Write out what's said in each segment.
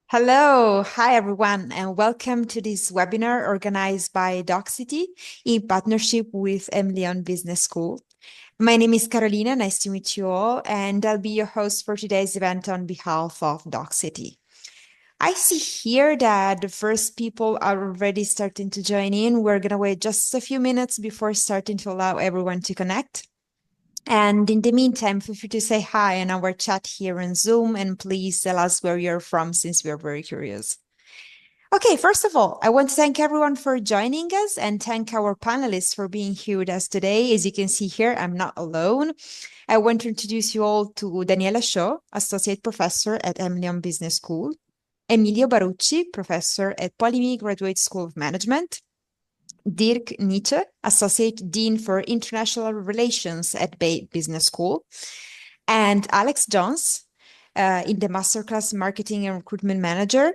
Hello, hi everyone, and welcome to this webinar organized by Doxity in partnership with emlyon Business School. My name is Carolina, nice to meet you all, and I'll be your host for today's event on behalf of Doxity. I see here that the first people are already starting to join in. We're going to wait just a few minutes before starting to allow everyone to connect. And in the meantime, feel free to say hi in our chat here on Zoom, and please tell us where you're from since we're very curious. Okay, first of all, I want to thank everyone for joining us and thank our panelists for being here with us today. As you can see here, I'm not alone. I want to introduce you all to Daniela Shaw, Associate Professor at emlyon Business School, Emilio Barucci, Professor at PoliMi Graduate School of Management, Dirk Nietzsche, Associate Dean for International Relations at Bay Business School, and Alex Jones in the Masterclass Marketing and Recruitment Manager,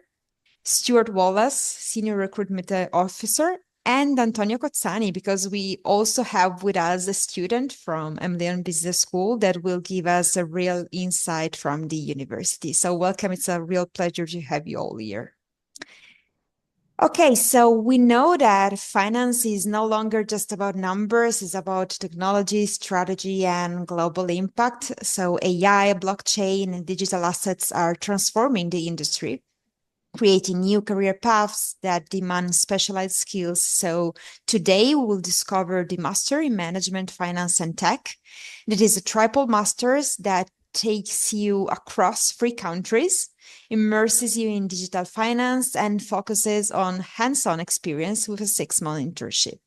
Stuart Wallace, Senior Recruitment Officer, and Antonio Cozzani, because we also have with us a student from emlyon Business School that will give us a real insight from the university. So welcome. It's a real pleasure to have you all here. Okay, so we know that finance is no longer just about numbers, it's about technology, strategy, and global impact. So AI, blockchain, and digital assets are transforming the industry, creating new career paths that demand specialized skills. So today we will discover the Master in Management, Finance, and Tech. It is a triple master's that takes you across 3 countries, immerses you in digital finance, and focuses on hands-on experience with a 6-month internship.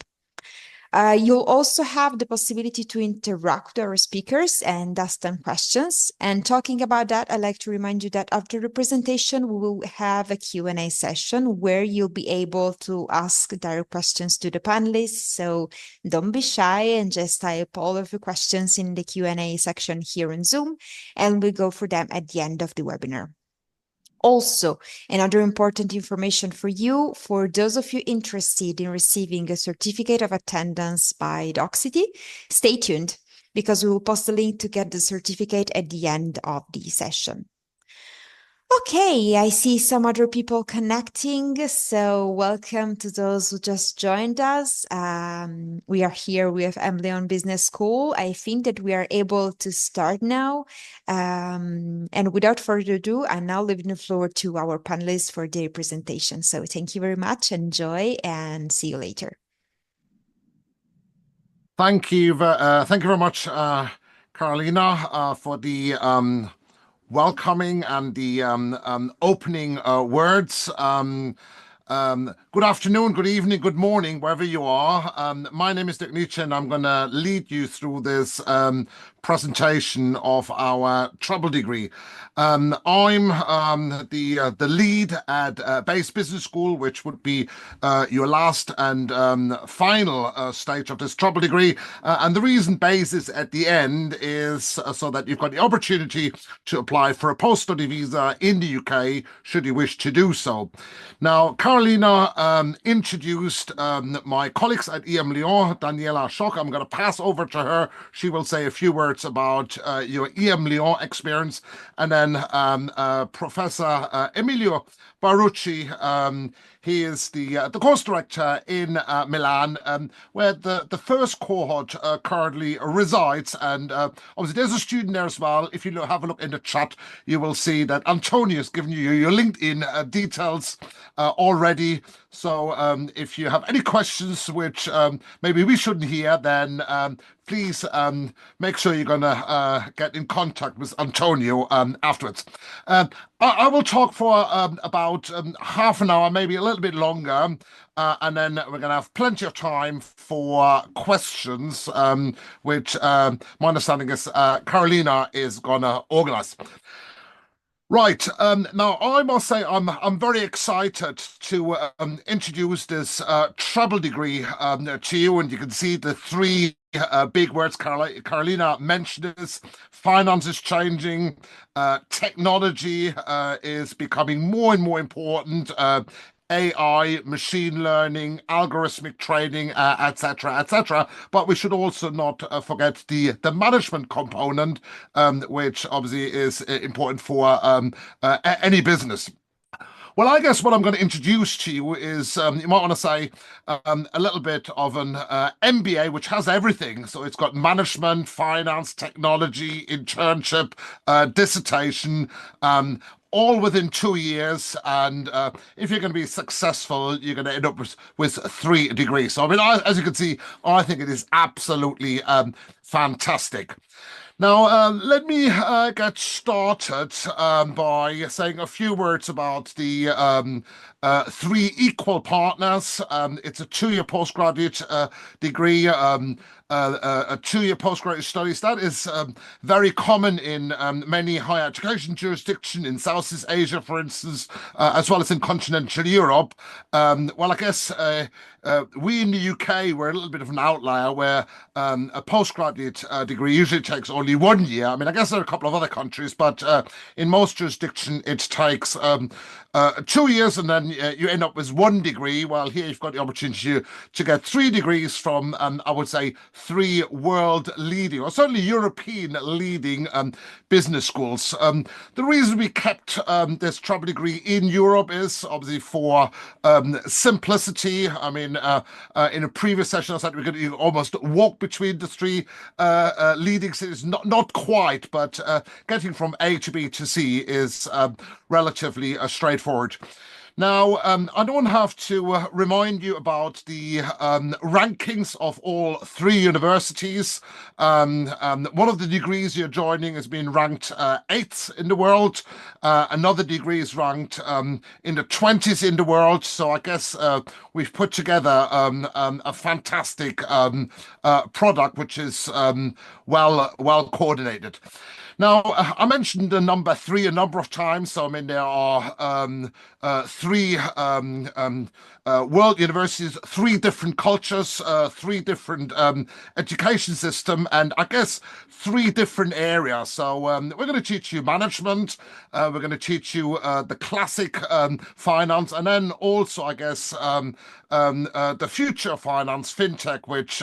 You'll also have the possibility to interact with our speakers and ask them questions. And talking about that, I'd like to remind you that after the presentation, we will have a Q&A session where you'll be able to ask direct questions to the panelists. So don't be shy and just type all of your questions in the Q&A section here in Zoom, and we'll go for them at the end of the webinar. Also, another important information for you, for those of you interested in receiving a certificate of attendance by Doxity, stay tuned because we will post a link to get the certificate at the end of the session. Okay, I see some other people connecting, so welcome to those who just joined us. We are here with emlyon Business School. I think that we are able to start now. And without further ado, I'm now leaving the floor to our panelists for their presentation. So thank you very much, enjoy, and see you later. Thank you very much, Carolina, for the welcoming and the opening words. Good afternoon, good evening, good morning, wherever you are. My name is Dirk Nietzsche, and I'm going to lead you through this presentation of our treble degree. I'm the lead at Base Business School, which would be your last and final stage of this treble degree. And the reason Base is at the end is so that you've got the opportunity to apply for a post-study visa in the UK, should you wish to do so. Now, Carolina introduced my colleagues at emlyon, Daniela Schock. I'm going to pass over to her. She will say a few words about your emlyon experience. And then Professor Emilio Barucci, he is the course director in Milan, where the first cohort currently resides. And obviously, there's a student there as well. If you have a look in the chat, you will see that Antonio has given you your LinkedIn details already. So if you have any questions which maybe we shouldn't hear, then please make sure you're going to get in contact with Antonio afterwards. I will talk for about half an hour, maybe a little bit longer, and then we're going to have plenty of time for questions, which my understanding is Carolina is going to organize. Right. Now, I must say I'm very excited to introduce this treble degree to you, and you can see the three big words Carolina mentioned is finance is changing, technology is becoming more and more important, AI, machine learning, algorithmic trading, etc., etc. But we should also not forget the management component, which obviously is important for any business. Well, I guess what I'm going to introduce to you is you might want to say a little bit of an MBA, which has everything. So it's got management, finance, technology, internship, dissertation. All within 2 years, and if you're going to be successful, you're going to end up with 3 degrees. So, I mean, as you can see, I think it is absolutely fantastic. Now, let me get started by saying a few words about the three equal partners. It's a 2 year postgraduate degree, a 2 year postgraduate studies. That is very common in many higher education jurisdictions in Southeast Asia, for instance, as well as in continental Europe. Well, I guess we in the UK were a little bit of an outlier where a postgraduate degree usually takes only 1 year. I mean, I guess there are a couple of other countries, but in most jurisdictions it takes 2 years, and then you end up with 1 degree. While here you've got the opportunity to get 3 degrees from, I would say, three world leading, or certainly European leading business schools. The reason we kept this triple degree in Europe is obviously for simplicity. I mean, in a previous session, I said we could almost walk between the three leading cities. Not quite, but getting from A to B to C is relatively straightforward. Now, I don't have to remind you about the rankings of all three universities. One of the degrees you're joining has been ranked eighth in the world. Another degree is ranked in the 20s in the world. So I guess we've put together a fantastic product, which is well coordinated. Now, I mentioned the number three a number of times. So, I mean, there are three world universities, three different cultures, three different education system, and I guess three different areas. So, we're going to teach you management, we're going to teach you the classic finance, and then also, I guess, the future of finance, fintech, which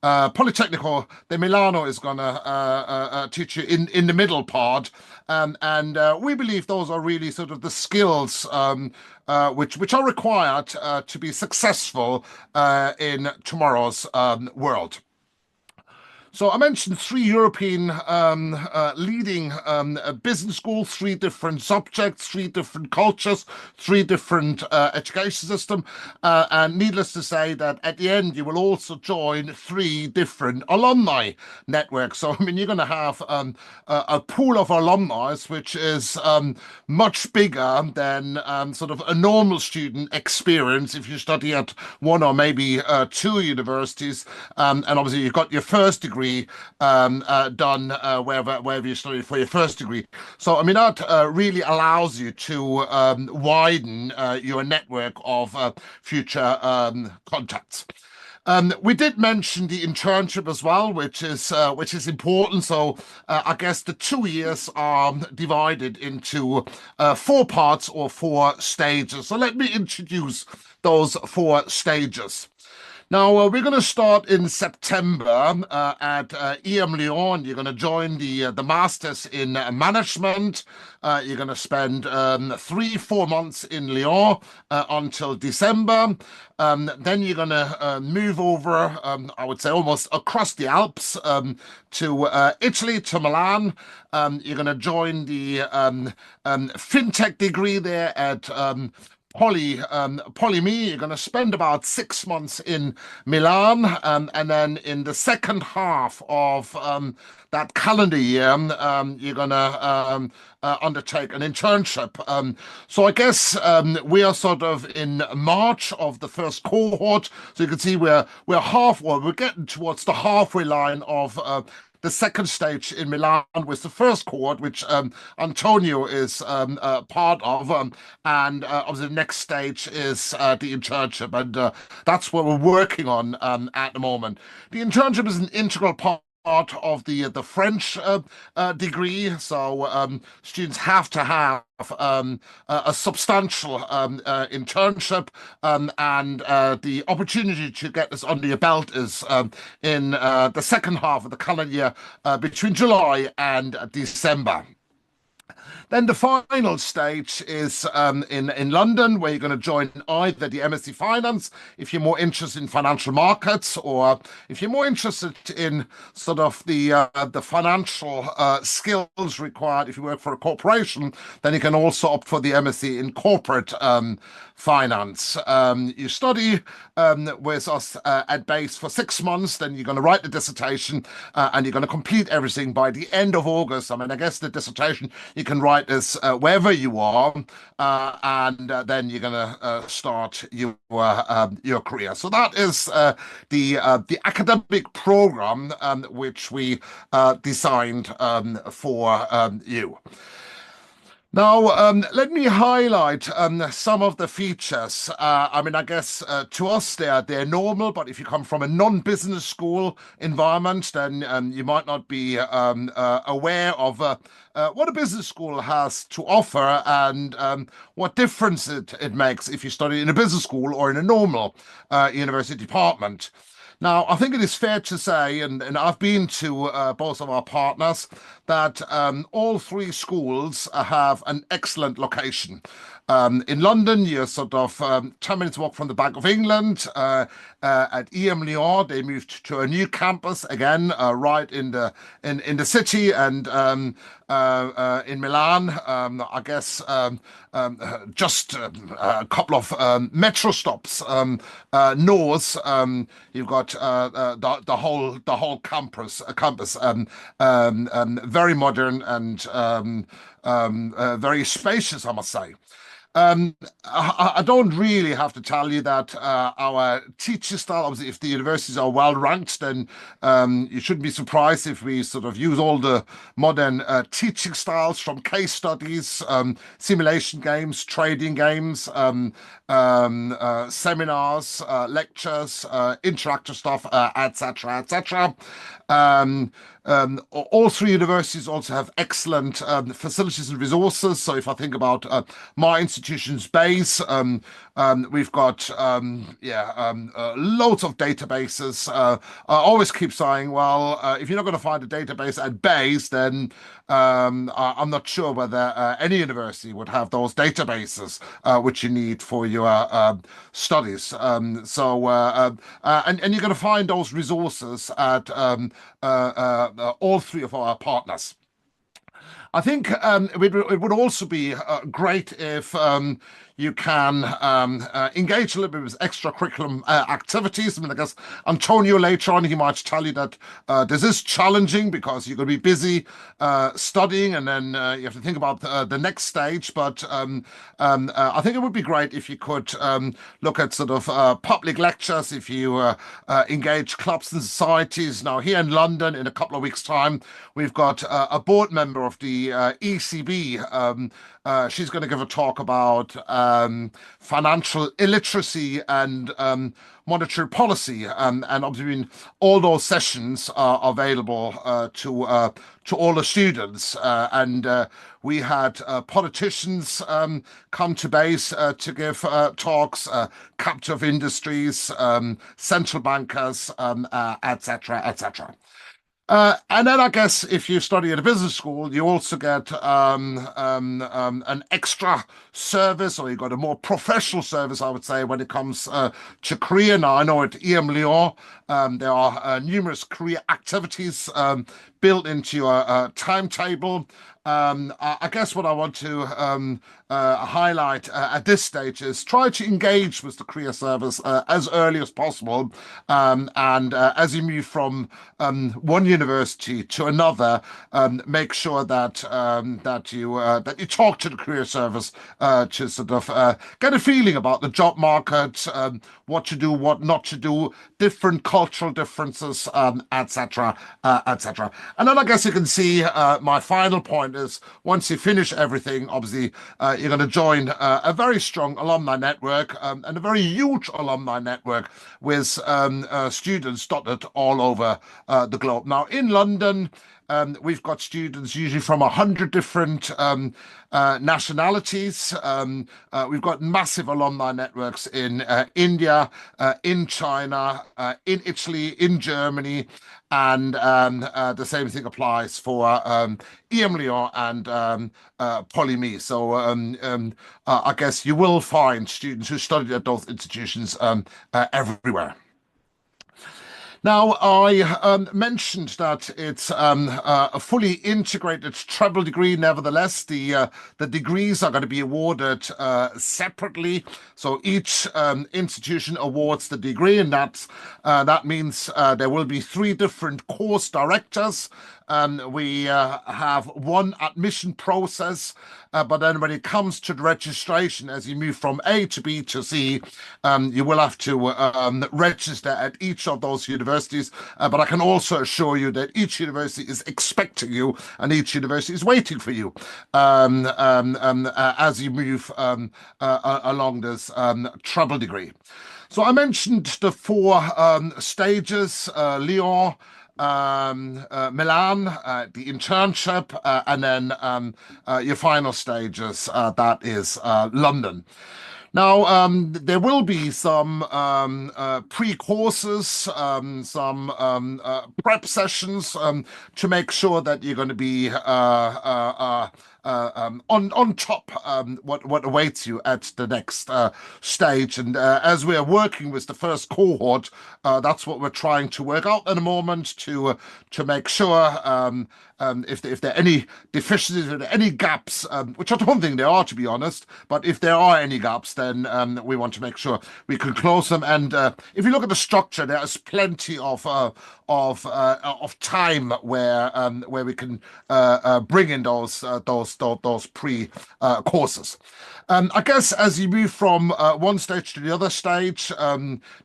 Politecnico de Milano is going to teach you in the middle part. And we believe those are really sort of the skills which are required to be successful in tomorrow's world. So I mentioned three European leading business schools, three different subjects, three different cultures, three different education system, and needless to say that at the end you will also join three different alumni networks. So I mean you're going to have a pool of alumni which is much bigger than sort of a normal student experience if you study at one or maybe two universities, and obviously you've got your first degree done wherever you studied for your first degree. So, I mean, that really allows you to widen your network of future contacts. We did mention the internship as well, which is important. So I guess the 2 years are divided into four parts or four stages. So let me introduce those four stages. Now, we're going to start in September at emlyon. You're going to join the Masters in Management. You're going to spend 3-4 months in Lyon until December. Then you're going to move over, I would say, almost across the Alps to Italy, to Milan. You're going to join the fintech degree there at PoliMi. You're going to spend about 6 months in Milan, and then in the second half of that calendar year, you're going to undertake an internship. So I guess we are sort of in March of the first cohort. So you can see we're getting towards the halfway line of the second stage in Milan was the first cohort, which Antonio is part of, and obviously the next stage is the internship, and that's what we're working on at the moment. The internship is an integral part of the French degree, so students have to have a substantial internship, and the opportunity to get this under your belt is in the second half of the calendar year between July and December. Then the final stage is in London, where you're going to join either the MSc Finance if you're more interested in financial markets, or if you're more interested in sort of the financial skills required if you work for a corporation, then you can also opt for the MSc in corporate finance. You study with us at base for 6 months, then you're going to write the dissertation, and you're going to complete everything by the end of August. I mean, I guess the dissertation you can write this wherever you are, and then you're going to start your career. So that is the academic program which we designed for you. Now, let me highlight some of the features. I mean, I guess to us they're normal, but if you come from a non-business school environment, then you might not be aware of what a business school has to offer, and what difference it makes if you study in a business school or in a normal university department. Now, I think it is fair to say, and I've been to both of our partners, that all three schools have an excellent location. In London, you're sort of 10 minutes walk from the Bank of England. At emlyon, they moved to a new campus again, right in the city, and in Milan, I guess just a couple of metro stops north. You've got the whole campus, very modern and very spacious, I must say. I don't really have to tell you that our teacher style, obviously, if the universities are well ranked, then you shouldn't be surprised if we sort of use all the modern teaching styles, from case studies, simulation games, trading games, seminars, lectures, interactive stuff, etc., etc. All three universities also have excellent facilities and resources. So if I think about my institution's base, we've got loads of databases. I always keep saying, well, if you're not going to find a database at base, then I'm not sure whether any university would have those databases which you need for your studies. And you're going to find those resources at all three of our partners. I think it would also be great if you can engage a little bit with extracurriculum activities. I mean, I guess Antonio later on, he might tell you that this is challenging because you're going to be busy studying, and then you have to think about the next stage. But I think it would be great if you could look at sort of public lectures, if you engage clubs and societies. Now, here in London, in a couple of weeks' time, we've got a board member of the ECB. She's going to give a talk about financial illiteracy and monetary policy, and obviously all those sessions are available to all the students. And we had politicians come to base to give talks, captive industries, central bankers, etc., etc. And then I guess if you study at a business school, you also get an extra service, or you got a more professional service, I would say, when it comes to career. Now, I know at emlyon there are numerous career activities built into your timetable. I guess what I want to highlight at this stage is try to engage with the career service as early as possible, and as you move from one university to another, make sure that you talk to the career service to sort of get a feeling about the job market, what to do, what not to do, different cultural differences, etc., etc. And then I guess you can see my final point is, once you finish everything, obviously you're going to join a very strong alumni network, and a very huge alumni network with students dotted all over the globe. Now, in London, We've got students usually from 100 different nationalities. We've got massive alumni networks in India, in China, in Italy, in Germany, and the same thing applies for emlyon and PoliMi. So I guess you will find students who studied at those institutions everywhere. Now, I mentioned that it's a fully integrated treble degree. Nevertheless, the degrees are going to be awarded separately. So each institution awards the degree, and that means there will be three different course directors. We have one admission process, but then when it comes to the registration, as you move from A to B to C, you will have to register at each of those universities. But I can also assure you that each university is expecting you and each university is waiting for you as you move along this treble degree. So I mentioned the four stages, Lyon, Milan, the internship, and then your final stages, that is London. Now, there will be some pre-courses, some prep sessions to make sure that you're going to be on top what awaits you at the next stage. And as we are working with the first cohort, that's what we're trying to work out at the moment to make sure if there are any deficiencies or any gaps, which I don't think there are, to be honest, but if there are any gaps, then we want to make sure we can close them. And if you look at the structure, there is plenty of time where we can bring in those pre courses. I guess as you move from one stage to the other stage,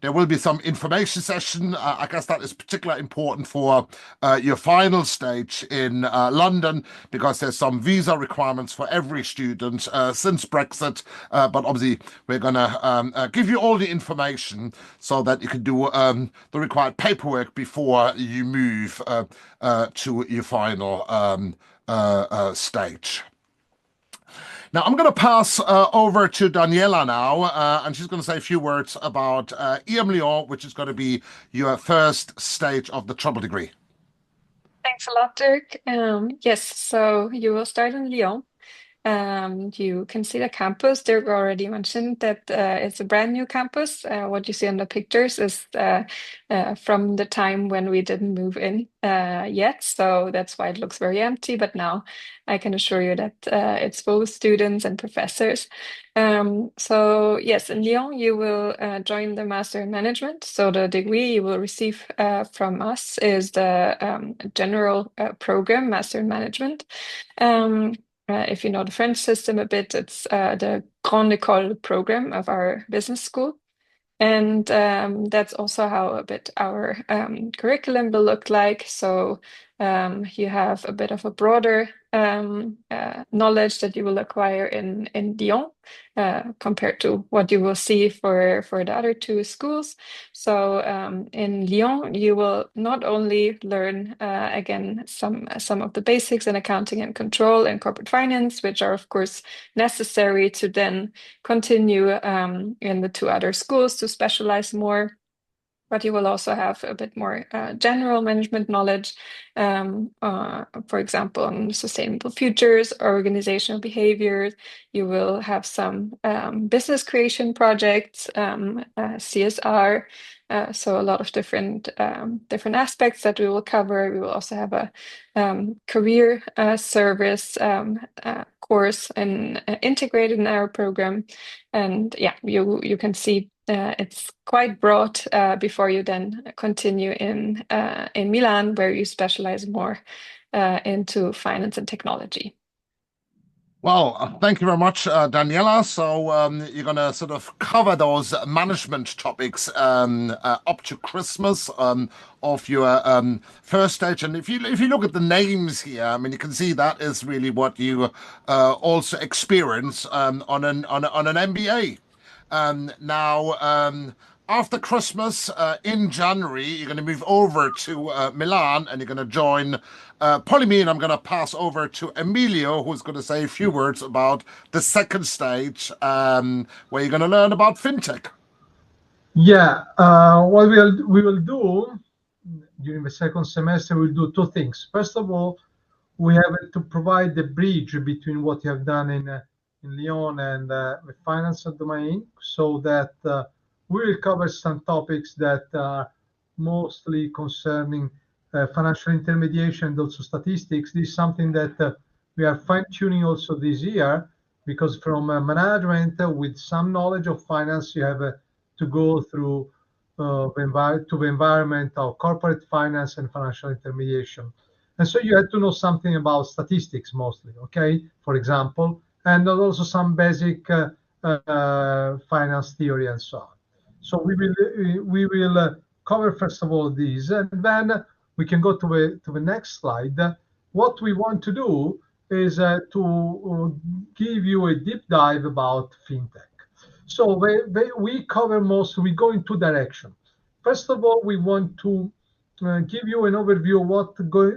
there will be some information session. I guess that is particularly important for your final stage in London, because there's some visa requirements for every student since Brexit. But obviously, we're going to give you all the information so that you can do the required paperwork before you move to your final stage. Now, I'm going to pass over to Daniela now, and she's going to say a few words about emlyon, which is going to be your first stage of the treble degree. Thanks a lot, Dirk. Yes, so you will start in Lyon. You can see the campus. Dirk already mentioned that it's a brand new campus. What you see on the pictures is from the time when we didn't move in yet. So that's why it looks very empty. But now I can assure you that it's both students and professors. So yes, in Lyon, you will join the Master in Management. So the degree you will receive from us is the general program, Master in Management. If you know the French system a bit, it's the Grande École program of our business school. And that's also how a bit our curriculum will look like. So you have a bit of a broader knowledge that you will acquire in Lyon compared to what you will see for the other two schools. So in Lyon, you will not only learn again some of the basics in accounting and control and corporate finance, which are of course necessary to then continue in the two other schools to specialize more. But you will also have a bit more general management knowledge, for example, on sustainable futures, organizational behaviors. You will have some business creation projects, CSR. So a lot of different aspects that we will cover. We will also have a career service course and integrated in our program. And yeah, you can see it's quite broad before you then continue in Milan, where you specialize more into finance and technology. Well, thank you very much, Daniela. So you're going to sort of cover those management topics up to Christmas of your first stage. And if you look at the names here, I mean, you can see that is really what you also experience on an MBA. Now, after Christmas, in January, you're going to move over to Milan and you're going to join PoliMi, and I'm going to pass over to Emilio, who's going to say a few words about the second stage, where you're going to learn about fintech. Yeah, what we will do during the second semester, we'll do two things. First of all, we have to provide the bridge between what you have done in Lyon and the financial domain, so that we will cover some topics that are mostly concerning financial intermediation and also statistics. This is something that we are fine-tuning also this year, because from management with some knowledge of finance, you have to go through the environment of corporate finance and financial intermediation. And so you have to know something about statistics mostly, okay, for example, and also some basic finance theory and so on. So we will cover first of all these, and then we can go to the next slide. What we want to do is to give you a deep dive about fintech. So we cover we go in two directions. First of all, we want to give you an overview of what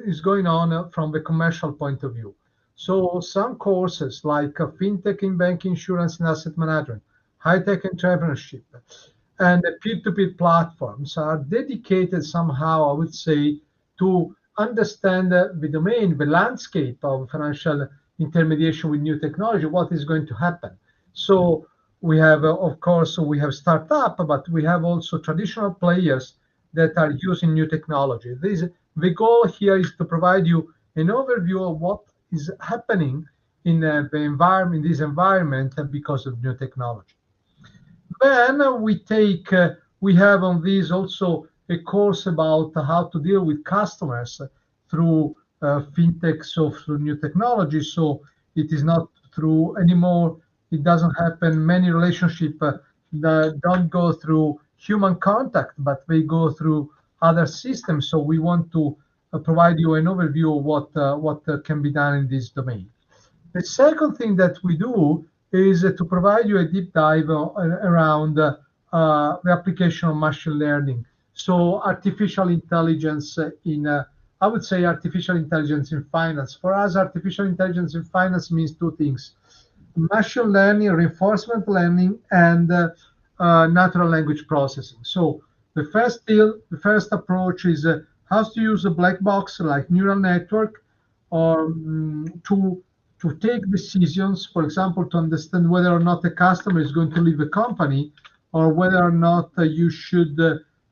is going on from the commercial point of view. So some courses like fintech in banking, insurance, and asset management, high-tech entrepreneurship, and peer-to-peer platforms are dedicated somehow, I would say, to understand the domain, the landscape of financial intermediation with new technology, what is going to happen. So we have, of course, we have startup, but we have also traditional players that are using new technology. The goal here is to provide you an overview of what is happening in the environment, in this environment, because of new technology. Then we have on this also a course about how to deal with customers through fintech, so through new technology. So it is not through anymore. It doesn't happen. Many relationships that don't go through human contact, but they go through other systems. So we want to provide you an overview of what can be done in this domain. The second thing that we do is to provide you a deep dive around the application of machine learning. So artificial intelligence I would say artificial intelligence in finance. For us, artificial intelligence in finance means two things: machine learning, reinforcement learning, and natural language processing. So the first approach is how to use a black box like neural network to take decisions, for example, to understand whether or not the customer is going to leave a company, or whether or not you should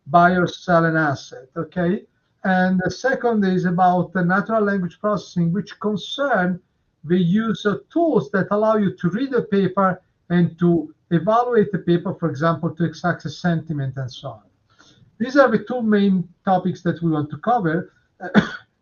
buy or sell an asset, okay? And the second is about the natural language processing, which concern the use of tools that allow you to read a paper and to evaluate the paper, for example, to extract a sentiment and so on. These are the two main topics that we want to cover.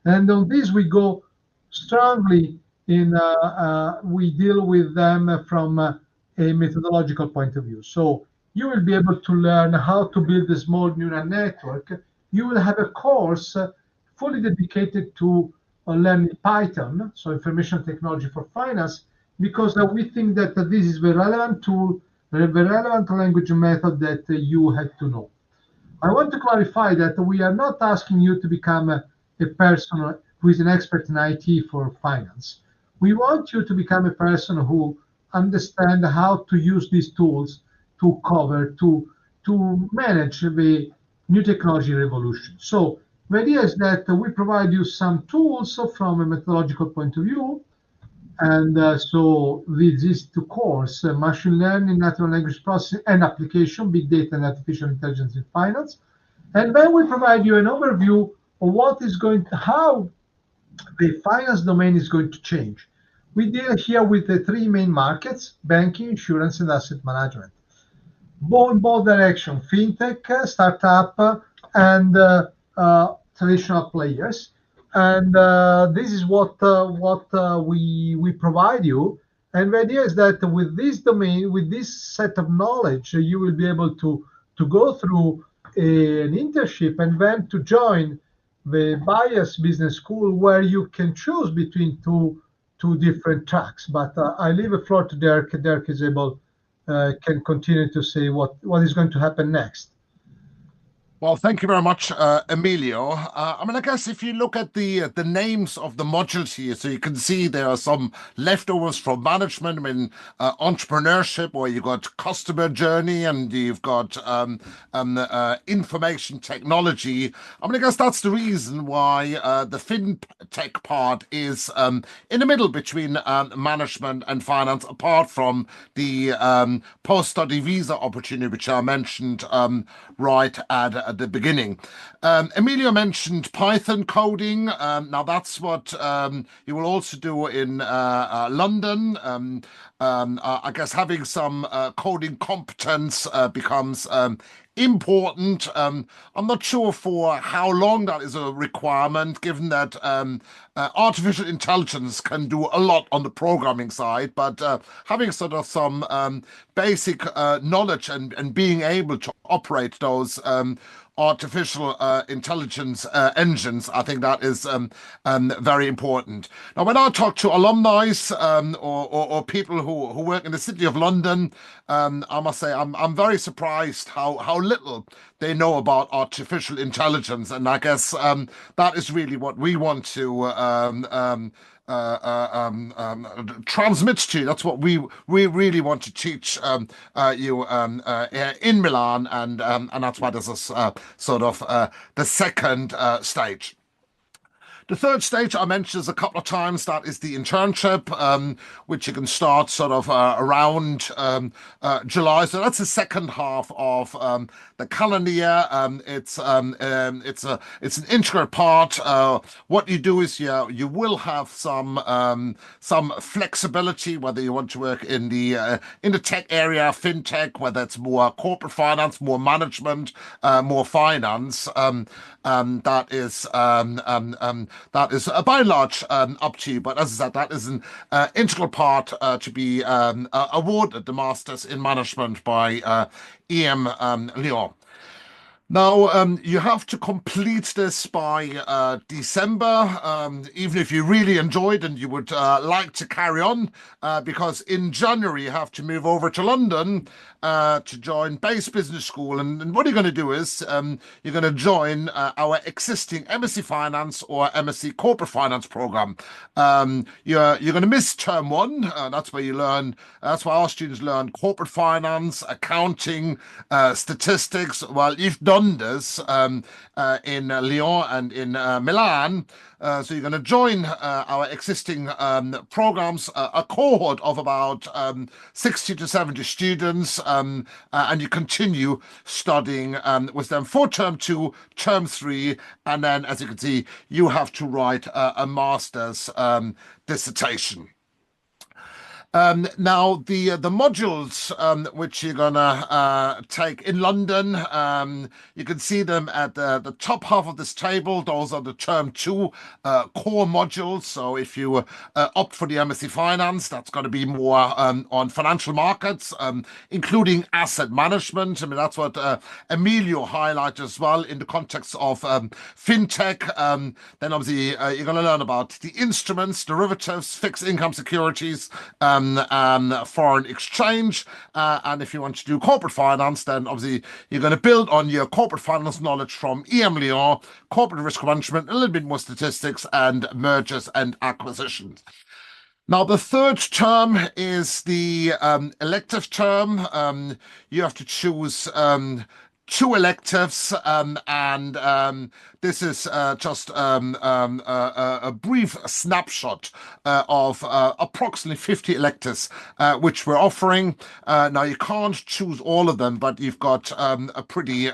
And on this, we go strongly we deal with them from a methodological point of view. So you will be able to learn how to build a small neural network. You will have a course fully dedicated to learning Python, so information technology for finance, because we think that this is the relevant tool, the relevant language method that you have to know. I want to clarify that we are not asking you to become a person who is an expert in IT for finance. We want you to become a person who understands how to use these tools to manage the new technology revolution. So the idea is that we provide you some tools from a methodological point of view. And so with these two courses, machine learning, natural language processing, and application, big data and artificial intelligence in finance. And then we provide you an overview of how the finance domain is going to change. We deal here with the three main markets: banking, insurance, and asset management. Both directions: fintech, startup, and traditional players. And this is what we provide you. And the idea is that with this domain, with this set of knowledge, you will be able to go through an internship and then to join the Bias Business School, where you can choose between two different tracks. But I leave the floor to Dirk. Dirk is able can continue to say what is going to happen next. Well, thank you very much, Emilio. I mean, I guess if you look at the names of the modules here, so you can see there are some leftovers from management. I mean, entrepreneurship, where you've got customer journey, and you've got information technology. I mean, I guess that's the reason why the fintech part is in the middle between management and finance, apart from the post-study visa opportunity, which I mentioned right at the beginning. Emilio mentioned Python coding. Now that's what you will also do in London. I guess having some coding competence becomes important. I'm not sure for how long that is a requirement, given that artificial intelligence can do a lot on the programming side, but having sort of some basic knowledge and being able to operate those artificial intelligence engines, I think that is very important. Now, when I talk to alumni or people who work in the City of London, I must say I'm very surprised how little they know about artificial intelligence, and I guess that is really what we want to transmits to you. That's what we really want to teach you in Milan, and that's why this is sort of the second stage. The third stage I mentioned a couple of times, that is the internship, which you can start sort of around July. So that's the second half of the calendar year. It's an integral part. What you do is you will have some flexibility, whether you want to work in the tech area, fintech, whether it's more corporate finance, more management, more finance. That is by and large up to you. But as I said, that is an integral part to be awarded the Masters in Management by Lyon. Now, you have to complete this by December, even if you really enjoyed and you would like to carry on, because in January you have to move over to London to join Base Business School. And what you're going to do is you're going to join our existing MSc Finance or MSc Corporate Finance program. You're going to miss term one. That's where you learn. That's why our students learn corporate finance, accounting, statistics. Well, you've done this in Lyon and in Milan. So you're going to join our existing programs, a cohort of about 60 to 70 students, and you continue studying with them for term two, term three, and then, as you can see, you have to write a master's dissertation. Now, the modules which you're gonna take in London, you can see them at the top half of this table. Those are the term two core modules. So if you opt for the MSc Finance, that's going to be more on financial markets, including asset management. I mean, that's what Emilio highlighted as well in the context of fintech. Then obviously you're going to learn about the instruments, derivatives, fixed income securities, foreign exchange. And if you want to do corporate finance, then obviously you're going to build on your corporate finance knowledge from emlyon, corporate risk management, a little bit more statistics, and mergers and acquisitions. Now, the third term is the elective term. You have to choose two electives, and this is just a brief snapshot of approximately 50 electives which we're offering. Now, you can't choose all of them, but you've got a pretty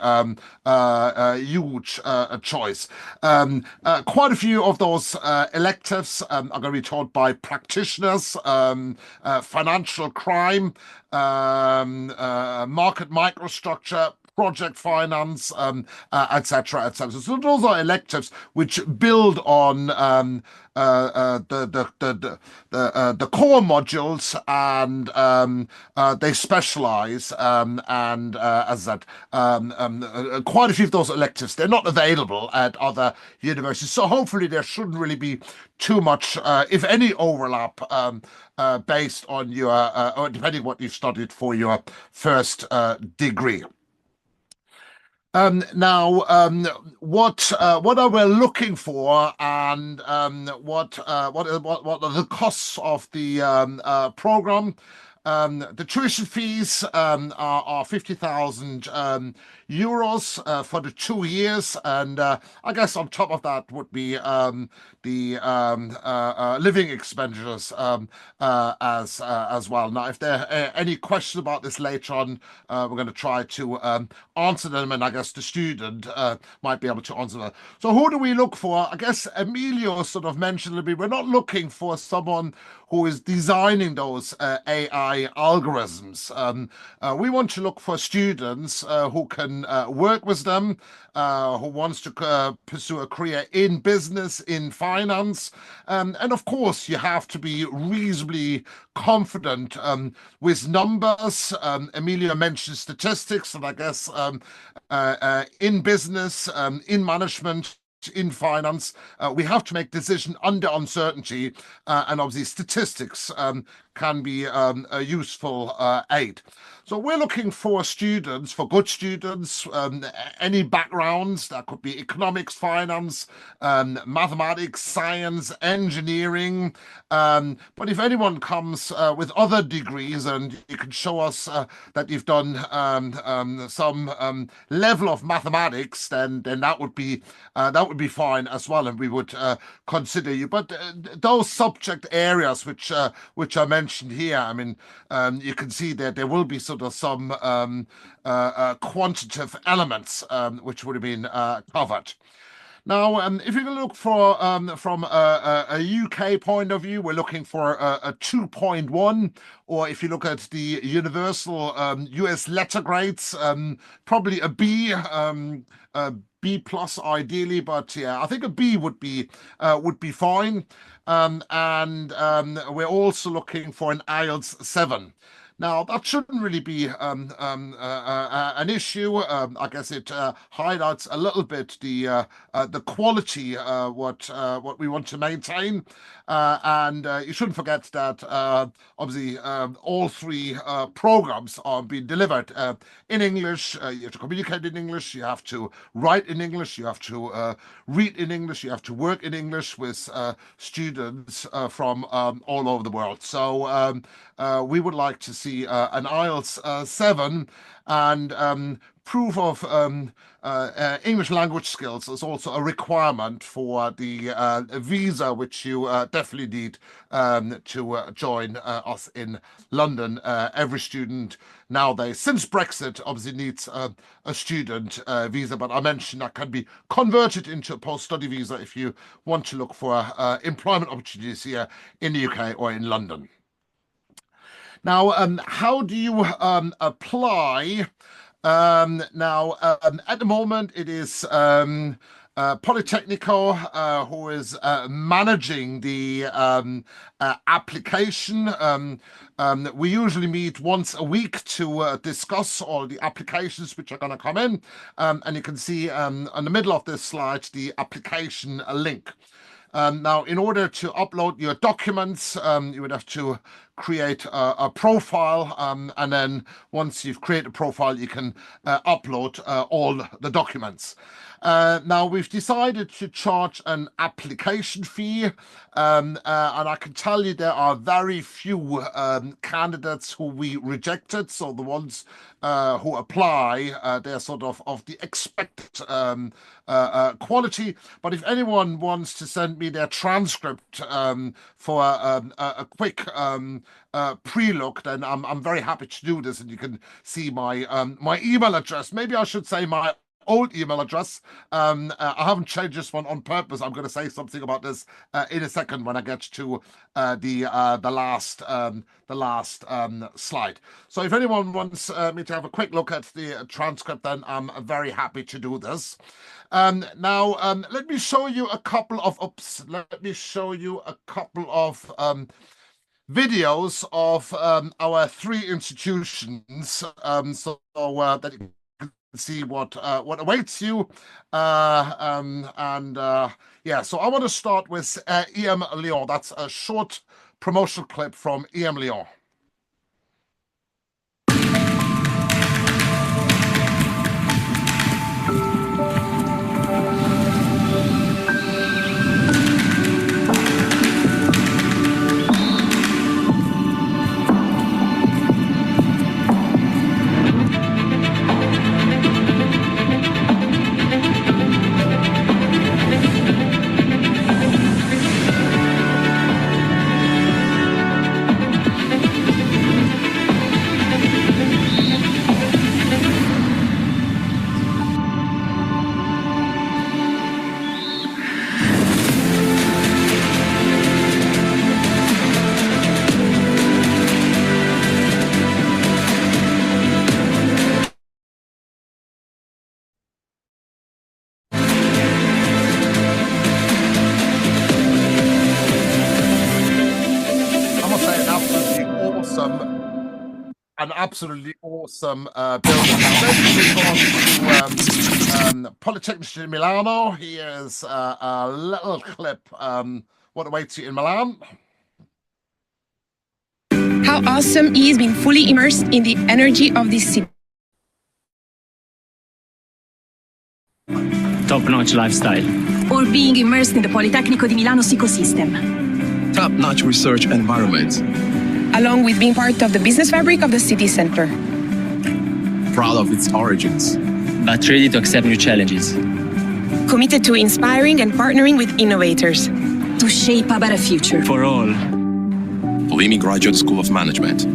huge choice. Quite a few of those electives are going to be taught by practitioners, financial crime, market microstructure, project finance, etc., etc. So those are electives which build on the core modules, and they specialize. And as I said, quite a few of those electives, they're not available at other universities. So hopefully there shouldn't really be too much, if any, overlap based on your, or depending what you've studied for your first degree. What are we looking for, and what are the costs of the program? The tuition fees are 50,000 euros for the 2 years, and I guess on top of that would be the living expenditures as well. Now, if there are any questions about this later on, we're going to try to answer them, and I guess the student might be able to answer that. So who do we look for? I guess Emilio sort of mentioned a little bit, we're not looking for someone who is designing those AI algorithms. We want to look for students who can work with them, who wants to pursue a career in business, in finance. And of course, you have to be reasonably confident with numbers. Emilio mentioned statistics, and I guess in business, in management, in finance, we have to make decisions under uncertainty, and obviously statistics can be a useful aid. So we're looking for students, for good students, any backgrounds. That could be economics, finance, mathematics, science, engineering. But if anyone comes with other degrees, and you can show us that you've done some level of mathematics, then that would be fine as well, and we would consider you. But those subject areas which are mentioned here, I mean, you can see that there will be sort of some quantitative elements which would have been covered. Now, if you look for from a UK point of view, we're looking for a 2.1, or if you look at the universal US letter grades, probably a B. B plus ideally, but yeah, I think a B would be fine. And we're also looking for an IELTS 7. Now, that shouldn't really be an issue. I guess it highlights a little bit the quality what we want to maintain, and you shouldn't forget that obviously all three programs are being delivered in English. You have to communicate in English. You have to write in English. You have to read in English. You have to work in English with students from all over the world. So we would like to see an IELTS 7, and proof of English language skills is also a requirement for the visa, which you definitely need to join us in London. Every student nowadays, since Brexit, obviously needs a student visa, but I mentioned that can be converted into a post-study visa if you want to look for employment opportunities here in the UK or in London. Now, how do you apply? Now, at the moment, it is Politecnico who is managing the application. We usually meet once a week to discuss all the applications which are going to come in. And you can see in the middle of this slide the application link. Now, in order to upload your documents, you would have to create a profile, and then once you've created a profile, you can upload all the documents. Now, we've decided to charge an application fee, and I can tell you there are very few candidates who we rejected. So the ones who apply, they're sort of the expected quality. But if anyone wants to send me their transcript for a quick pre-look, then I'm very happy to do this, and you can see my my email address. Maybe I should say my old email address. I haven't changed this one on purpose. I'm going to say something about this in a second when I get to the last slide. So if anyone wants me to have a quick look at the transcript, then I'm very happy to do this. Now, let me show you a couple of videos of our three institutions, so that you can see what awaits you. Yeah, so I want to start with EM Lyon. That's a short promotional clip from EM Lyon. an absolutely awesome building. Now, then we go on to Polytechnic in Milano. Here's a little clip. What awaits you in Milan? How awesome is being fully immersed in the energy of this city. Top-notch lifestyle. Or being immersed in the Politecnico di Milano's ecosystem. Top-notch research environment. Along with being part of the business fabric of the city center. Proud of its origins. But ready to accept new challenges. Committed to inspiring and partnering with innovators. To shape a better future. For all. PoliMi Graduate School of Management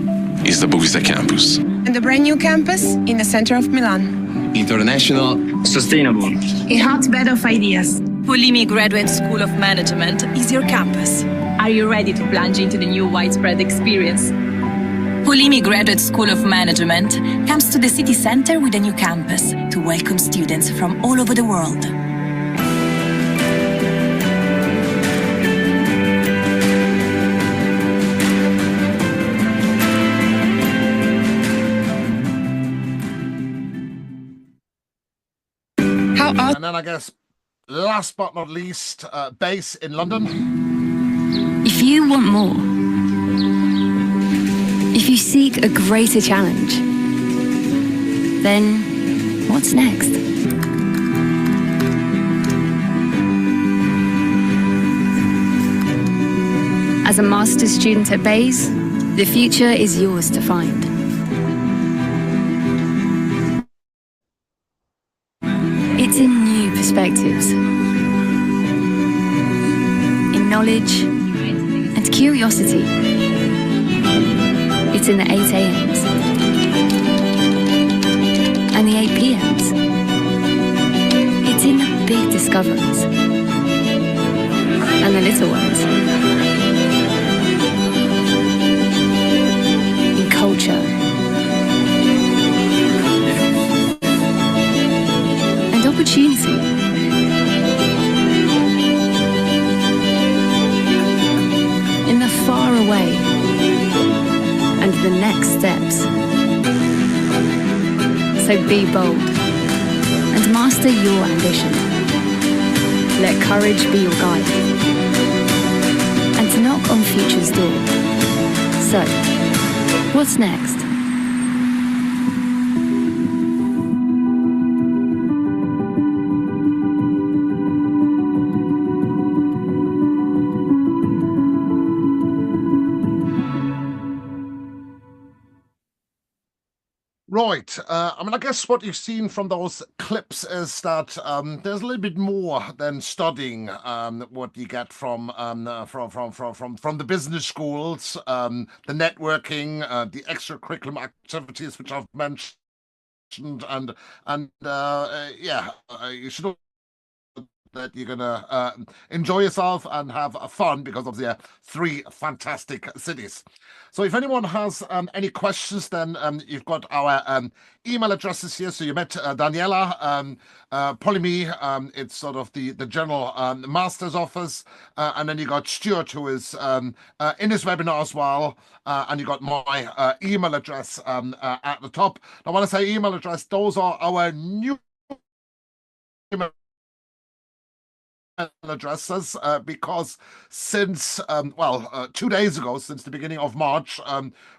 is the Buvisa campus. And the brand new campus in the center of Milan. International. Sustainable. A hotbed of ideas. PoliMi Graduate School of Management is your campus. Are you ready to plunge into the new widespread experience? PoliMi Graduate School of Management comes to the city center with a new campus to welcome students from all over the world. And then I guess, last but not least, base in London. If you want more, if you seek a greater challenge, then what's next? As a master's student at Bayes, the future is yours to find. It's in new perspectives, in knowledge and curiosity. It's in the 8 a.m.s and the 8 p.m.s. It's in the big discoveries and the little ones. In culture and opportunity. In the far away and the next steps. So be bold and master your ambition. Let courage be your guide and to knock on future's door. So, what's next? Right. I mean, I guess what you've seen from those clips is that there's a little bit more than studying what you get from the business schools, the networking, the extracurricular activities which I've mentioned, and yeah, you should know that you're gonna enjoy yourself and have fun because of the 3 fantastic cities. So if anyone has any questions, then you've got our email addresses here. So you met Daniela, PoliMi, it's sort of the general master's office, and then you got Stuart, who is in this webinar as well, and you got my email address at the top. Now, when I say email address, those are our new email addresses because since 2 days ago, since the beginning of March,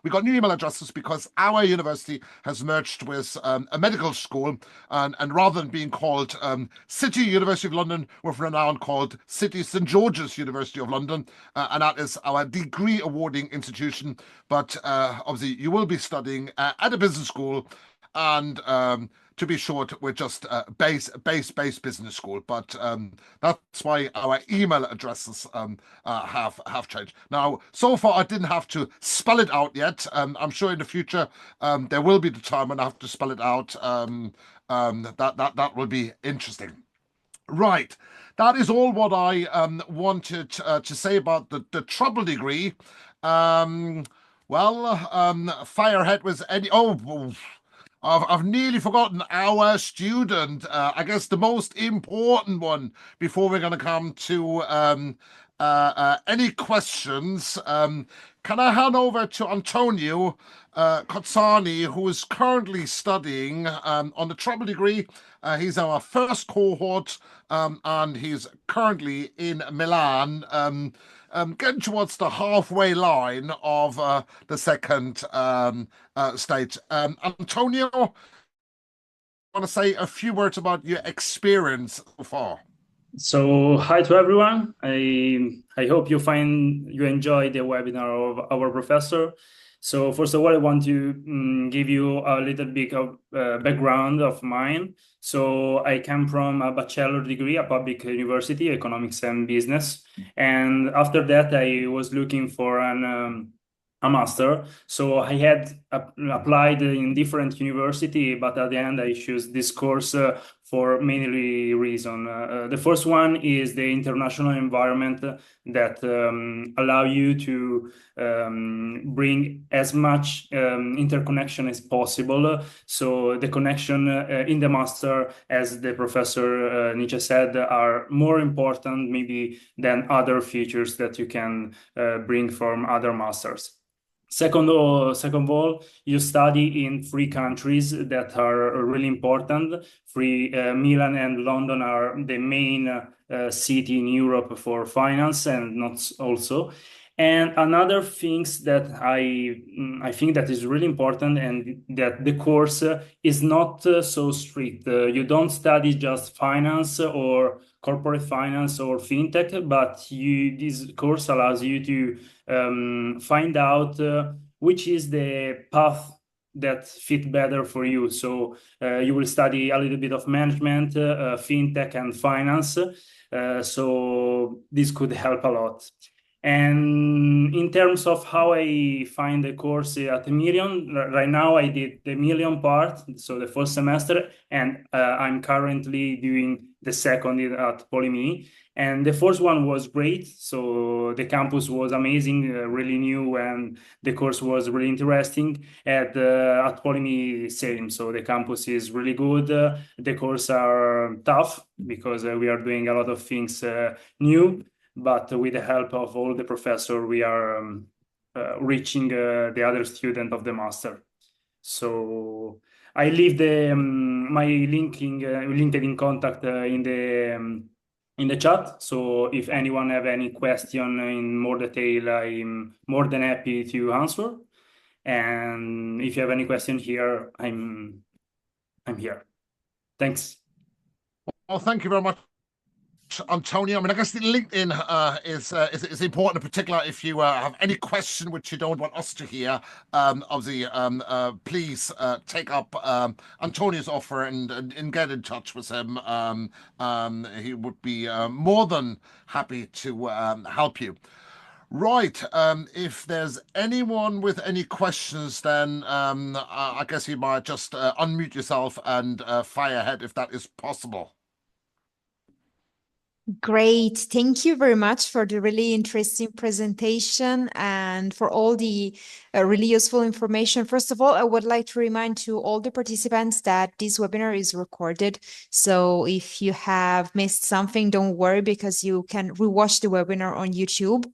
we got new email addresses because our university has merged with a medical school, and rather than being called City University of London, we're now called City St George's University of London, and that is our degree awarding institution. But obviously you will be studying at a business school, and to be short, we're just base business school, but that's why our email addresses have changed. Now, so far I didn't have to spell it out yet. I'm sure in the future there will be the time when I have to spell it out. That will be interesting. Right, that is all what I wanted to say about the trouble degree. Fire ahead with any. I've nearly forgotten our student. I guess the most important one before we're going to come to any questions, can I hand over to Antonio Cozzani, who is currently studying on the treble degree. He's our first cohort, and he's currently in Milan, getting towards the halfway line of the second stage. Antonio, want to say a few words about your experience so far? So, hi to everyone. I hope you enjoy the webinar of our professor. So, first of all, I want to give you a little bit of background of mine. So, I came from a bachelor degree at public university, economics and business, and after that, I was looking for a master. So I had applied in different university, but at the end I chose this course for many reasons. The first one is the international environment that allow you to bring as much interconnection as possible. So the connection in the master, as the professor Nietzsche said, are more important maybe than other features that you can bring from other masters. Second of all, you study in 3 countries that are really important. Milan and London are the main city in Europe for finance, and not also. And another things that I think that is really important, and that the course is not so strict. You don't study just finance or corporate finance or fintech, but this course allows you to find out which is the path that fit better for you. So you will study a little bit of management, fintech and finance. So this could help a lot. And in terms of how I find the course at Emlyon, right now I did the Emlyon part, so the first semester, and I'm currently doing the second at PoliMi. And the first one was great. So the campus was amazing, really new, and the course was really interesting. At PoliMi, same. So the campus is really good. The courses are tough because we are doing a lot of things new. But with the help of all the professors, we are reaching the other student of the master. So I leave my LinkedIn contact in the chat. So if anyone have any question in more detail, I'm more than happy to answer. And if you have any question here, I'm here. Thanks. Well, thank you very much, Antonio. I mean, I guess the LinkedIn is important, in particular if you have any question which you don't want us to hear. Obviously, please take up Antonio's offer and get in touch with him. He would be more than happy to help you. Right. If there's anyone with any questions, then I guess you might just unmute yourself and fire ahead if that is possible. Great. Thank you very much for the really interesting presentation and for all the really useful information. First of all, I would like to remind to all the participants that this webinar is recorded. So if you have missed something, don't worry, because you can rewatch the webinar on YouTube.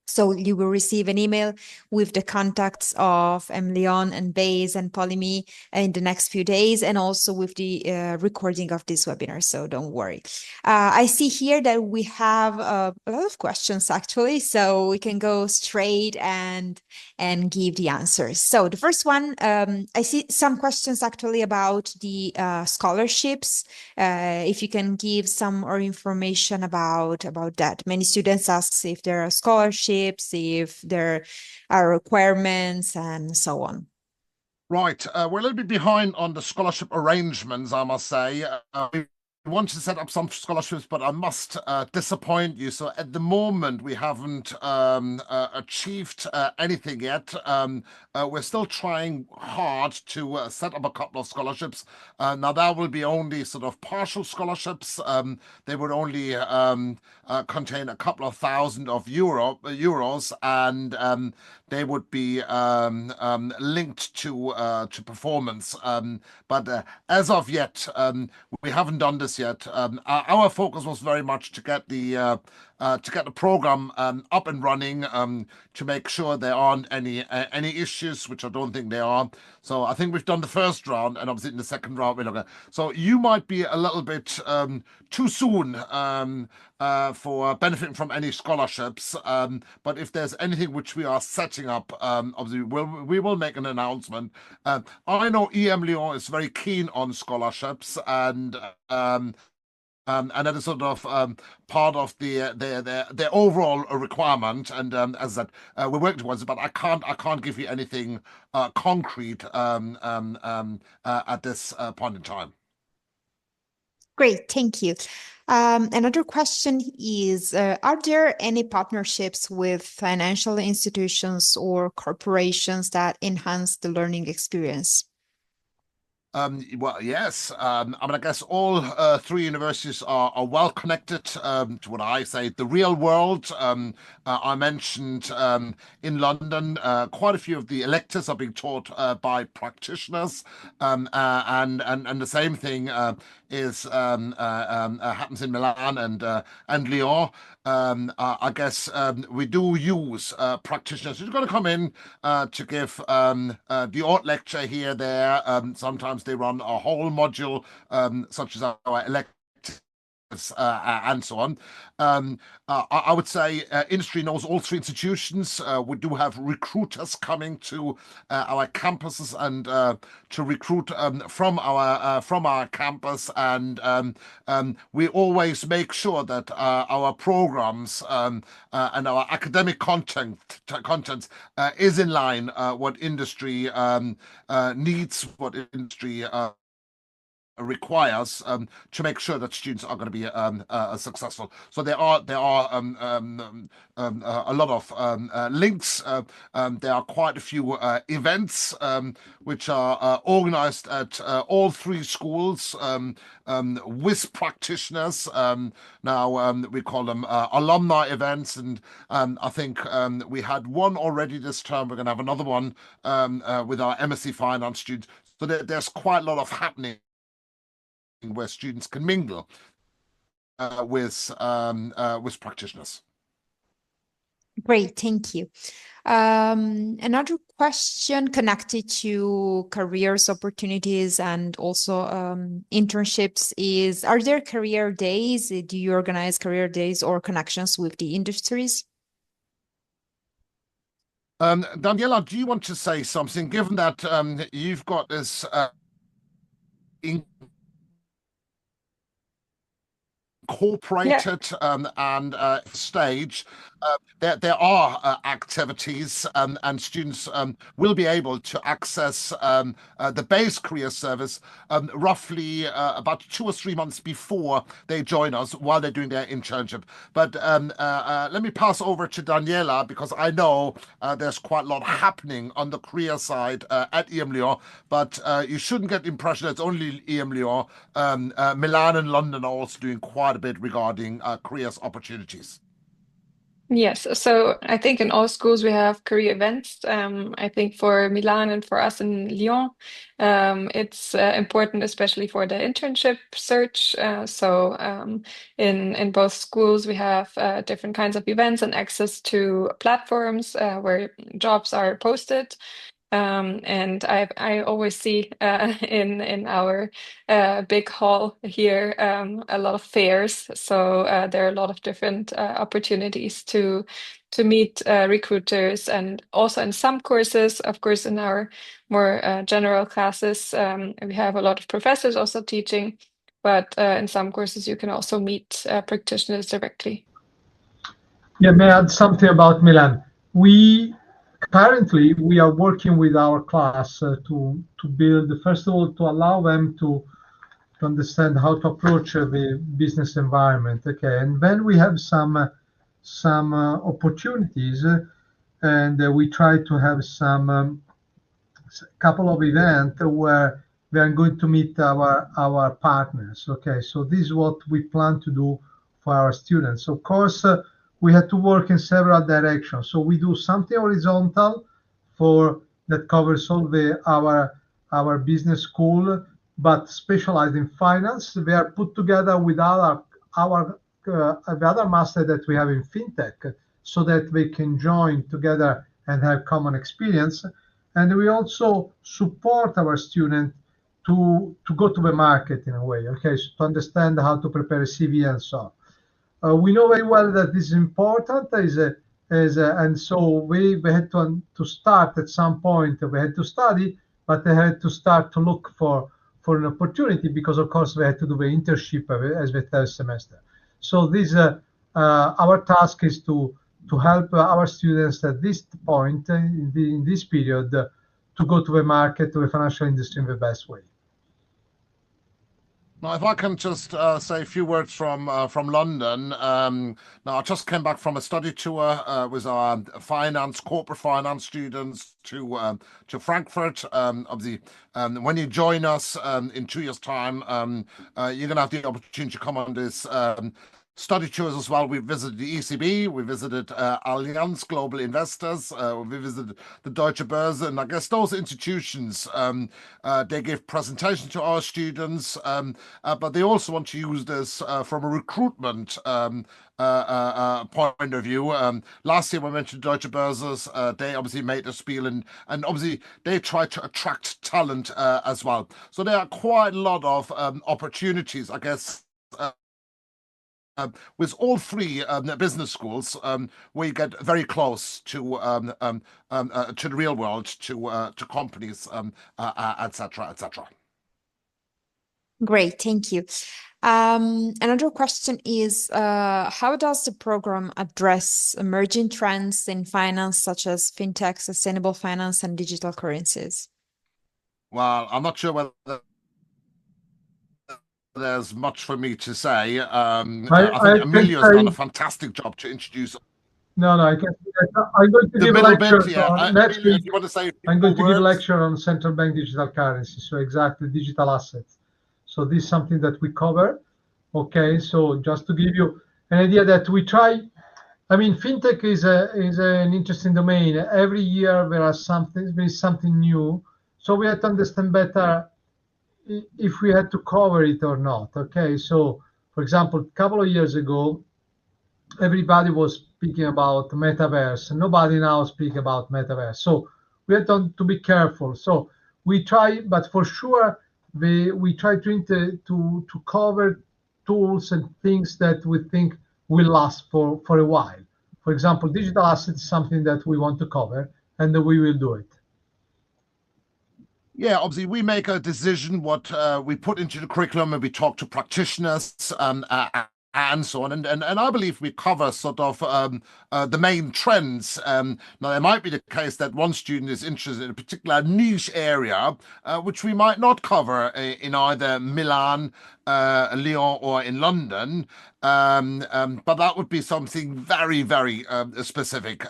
So you will receive an email with the contacts of Emlyon and Bayes and PoliMi in the next few days, and also with the recording of this webinar. So don't worry. I see here that we have a lot of questions actually, so we can go straight and give the answers. So the first one, I see some questions actually about the scholarships. If you can give some more information about that. Many students ask if there are scholarships, if there are requirements, and so on. Right. We're a little bit behind on the scholarship arrangements, I must say. We want to set up some scholarships, but I must disappoint you. So at the moment, we haven't achieved anything yet. We're still trying hard to set up a couple of scholarships. Now, that will be only sort of partial scholarships. They would only contain a couple of thousand of euros, and they would be linked to performance. But as of yet, we haven't done this yet. Our focus was very much to get the to get the program up and running, to make sure there aren't any issues, which I don't think there are. So I think we've done the first round, and obviously in the second round we're looking. So you might be a little bit too soon for benefiting from any scholarships. But if there's anything which we are setting up, obviously we will make an announcement. I know emlyon is very keen on scholarships, and that is sort of part of their overall requirement. And as I said, we're working towards it, but I can't give you anything concrete at this point in time. Great, thank you. Another question is, are there any partnerships with financial institutions or corporations that enhance the learning experience? Well, yes. I mean, I guess all three universities are well connected to what I say, the real world. I mentioned in London, quite a few of the electives are being taught by practitioners, and the same thing is happens in Milan and Lyon. I guess we do use practitioners who's going to come in to give the odd lecture here, there. Sometimes they run a whole module, such as our electives and so on. I would say industry knows all three institutions. We do have recruiters coming to our campuses and to recruit from our campus, and we always make sure that our programs and our academic content is in line what industry needs, what industry requires, to make sure that students are going to be successful. So there are a lot of links. There are quite a few events which are organized at all three schools with practitioners. Now we call them alumni events, and I think we had one already this term. We're going to have another one with our MSc Finance students. So there's quite a lot of happening where students can mingle with practitioners. Great, thank you. Another question connected to careers opportunities and also internships is, are there career days? Do you organize career days or connections with the industries? Daniela, do you want to say something, given that you've got this incorporated and stage? There are activities, and students will be able to access the base career service roughly about 2 or 3 months before they join us while they're doing their internship. But let me pass over to Daniela, because I know there's quite a lot happening on the career side at emlyon, but you shouldn't get the impression it's only emlyon. Milan and London are also doing quite a bit regarding careers opportunities. Yes, so I think in all schools we have career events. I think for Milan and for us in Lyon, it's important, especially for the internship search. So in both schools we have different kinds of events and access to platforms where jobs are posted. And I always see in our big hall here a lot of fairs. So there are a lot of different opportunities to meet recruiters, and also in some courses, of course, in our more general classes, we have a lot of professors also teaching. But in some courses, you can also meet practitioners directly. Yeah, may I add something about Milan? Currently, we are working with our class to build, first of all, to allow them to understand how to approach the business environment. Okay, and then we have some opportunities, and we try to have some couple of events where we are going to meet our partners. Okay, so this is what we plan to do for our students. Of course, we had to work in several directions. So we do something horizontal that covers all our business school, but specialized in finance. They are put together with our the other master that we have in fintech, so that they can join together and have common experience. And we also support our students to go to the market in a way, okay, so to understand how to prepare a CV and so on. We know very well that this is important, and so we had to start at some point. We had to study, but they had to start to look for an opportunity, because of course they had to do the internship as the third semester. So this our task is to help our students at this point in this period to go to the market, to the financial industry in the best way. Now, if I can just say a few words from London. Now, I just came back from a study tour with our corporate finance students to Frankfurt. Obviously, when you join us in 2 years' time, you're going to have the opportunity to come on this study tours as well. We visited the ECB, we visited Allianz Global Investors, we visited the Deutsche Börse, and I guess those institutions, they give presentations to our students, but they also want to use this from a recruitment point of view. Last year we mentioned Deutsche Börse, they obviously made a spiel, and obviously they try to attract talent as well. So there are quite a lot of opportunities, I guess, with all three business schools, where you get very close to the real world, to companies, etc., etc. Great, thank you. Another question is, how does the program address emerging trends in finance, such as fintech, sustainable finance, and digital currencies? Well, I'm not sure whether there's much for me to say. I think Emilio has done a fantastic job to introduce. No, I can't. I'm going to give a lecture next week. You want to say I'm going to give a lecture on central bank digital currency. So exactly, digital assets. So this is something that we cover. Okay, so just to give you an idea that we try. I mean, fintech is an interesting domain. Every year there is something new. So we have to understand better if we had to cover it or not. Okay, so for example, a couple of years ago, everybody was speaking about metaverse. Nobody now speaks about metaverse. So we have to be careful. So we try, but for sure, we try to cover tools and things that we think will last for a while. For example, digital assets is something that we want to cover, and we will do it. Yeah, obviously we make a decision what we put into the curriculum, and we talk to practitioners and so on, and I believe we cover sort of the main trends. Now, there might be the case that one student is interested in a particular niche area, which we might not cover in either Milan, Lyon, or in London, but that would be something very, very specific.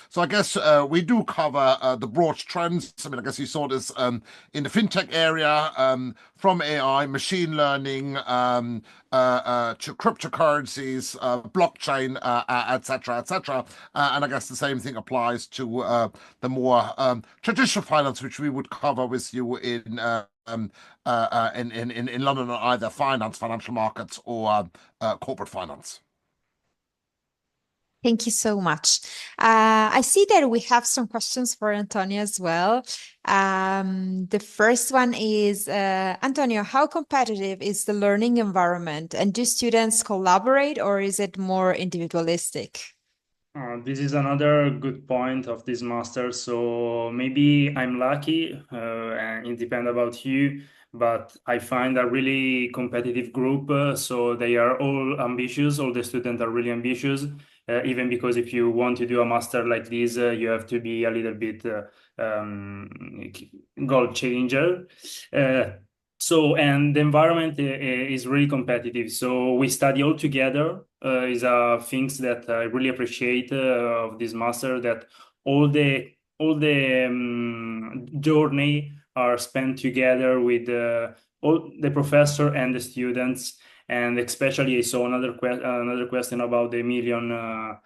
So I guess we do cover the broad trends. I mean, I guess you saw this in the fintech area, from AI, machine learning, to cryptocurrencies, blockchain, etc., etc. And I guess the same thing applies to the more traditional finance, which we would cover with you in London, on either financial markets, or corporate finance. Thank you so much. I see that we have some questions for Antonio as well. The first one is, Antonio, how competitive is the learning environment, and do students collaborate, or is it more individualistic? This is another good point of this master. So maybe I'm lucky, and it depends about you, but I find a really competitive group. So they are all ambitious. All the students are really ambitious. Even because if you want to do a master like this, you have to be a little bit goal changer. And the environment is really competitive. So we study all together. Is things that I really appreciate of this master, that all the journey are spent together with all the professor and the students. And especially, I saw another question about the emlyon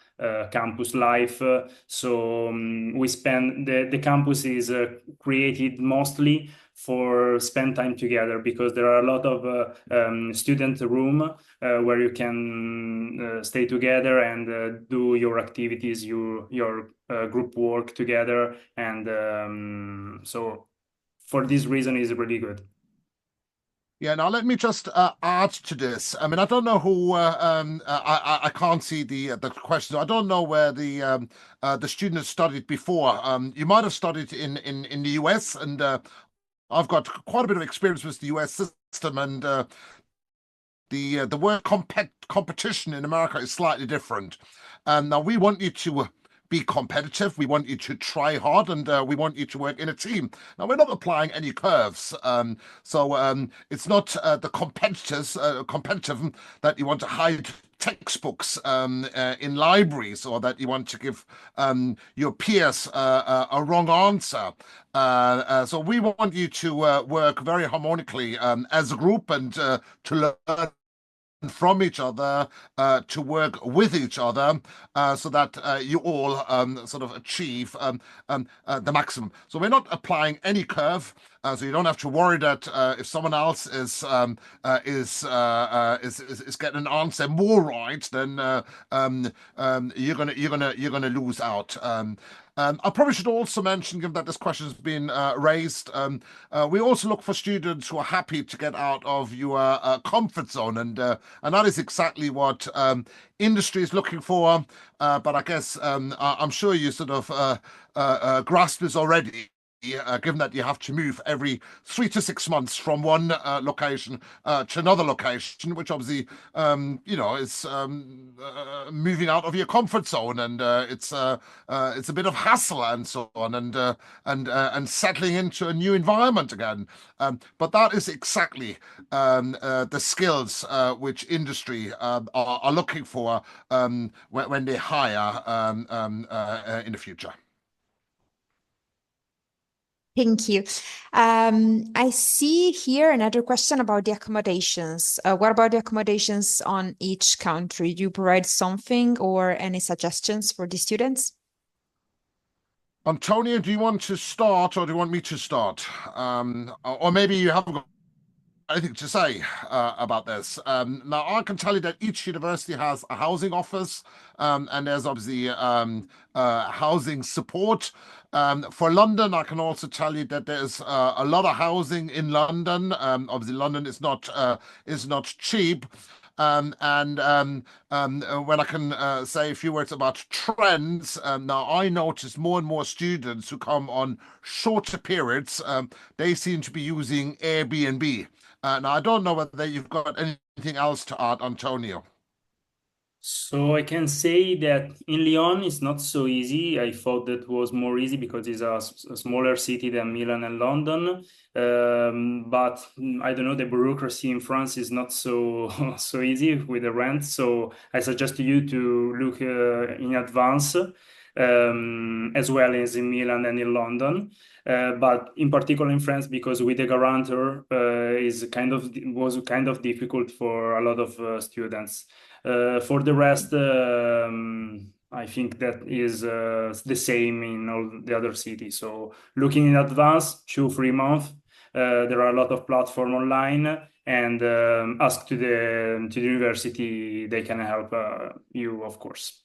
campus life. So we spend the campus is created mostly for spend time together, because there are a lot of student room where you can stay together and do your activities, your group work together, and so for this reason is really good. Yeah, now let me just add to this. I mean, I don't know who. I can't see the question. I don't know where the student has studied before. You might have studied in the US, and I've got quite a bit of experience with the US system, and the word competition in America is slightly different. Now we want you to be competitive. We want you to try hard, and we want you to work in a team. Now, we're not applying any curves. So it's not the competitive that you want to hide textbooks in libraries, or that you want to give your peers a wrong answer. So we want you to work very harmonically as a group, and to learn from each other, to work with each other, so that you all sort of achieve the maximum. So we're not applying any curve, so you don't have to worry that if someone else is getting an answer more right, then you're gonna lose out. I probably should also mention, given that this question has been raised, we also look for students who are happy to get out of your comfort zone, and that is exactly what industry is looking for. But I guess I'm sure you sort of grasp this already. Given that you have to move every 3 to 6 months from one location to another location, which obviously is moving out of your comfort zone, and it's a bit of hassle and so on, and settling into a new environment again. But that is exactly the skills which industry are looking for when they hire in the future. Thank you. I see here another question about the accommodations. What about the accommodations on each country? Do you provide something or any suggestions for the students? Antonio, do you want to start, or do you want me to start? Or maybe you haven't got anything to say about this. Now, I can tell you that each university has a housing office, and there's obviously housing support. For London, I can also tell you that there's a lot of housing in London. Obviously, London is not cheap. When I can say a few words about trends, now I notice more and more students who come on shorter periods, they seem to be using Airbnb. Now, I don't know whether you've got anything else to add, Antonio. So I can say that in Lyon it's not so easy. I thought that was more easy because it's a smaller city than Milan and London. But I don't know, the bureaucracy in France is not so easy with the rent. So I suggest you to look in advance, as well as in Milan and in London. But in particular in France, because with the guarantor was kind of difficult for a lot of students. For the rest, I think that is the same in all the other cities. So looking in advance, 2-3 months, there are a lot of platforms online, and ask to the university, they can help you, of course.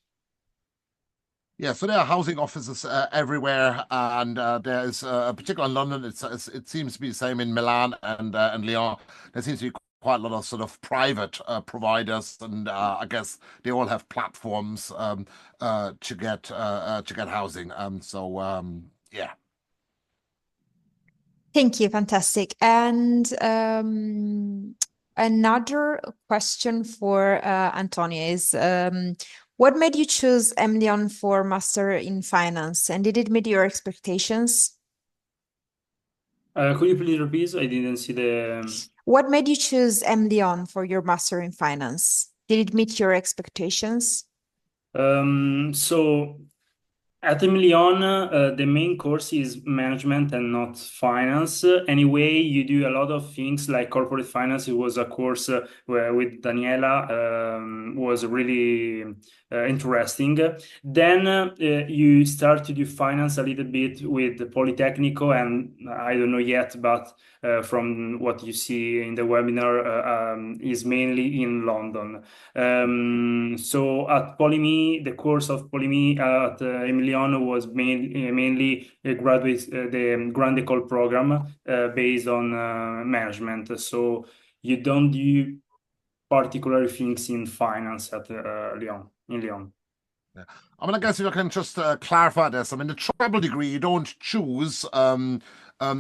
Yeah, so there are housing offices everywhere, and there's particularly in London. It seems to be the same in Milan and Lyon. There seems to be quite a lot of sort of private providers, and I guess they all have platforms to get housing. Yeah. Thank you. Fantastic. And another question for Antonia is, what made you choose emlyon for Master in Finance, and did it meet your expectations? Could you please repeat? I didn't see the... What made you choose emlyon for your Master in Finance? Did it meet your expectations? So At emlyon, the main course is management and not finance. Anyway, you do a lot of things like corporate finance. It was a course with Daniela, was really interesting. Then you start to do finance a little bit with the Politecnico, and I don't know yet, but from what you see in the webinar, is mainly in London. So at PoliMi, the course of PoliMi at emlyon was mainly a the Grand École program based on management. So you don't do particular things in finance at Lyon. Yeah. I mean, I guess if I can just clarify this. I mean, the treble degree, you don't choose.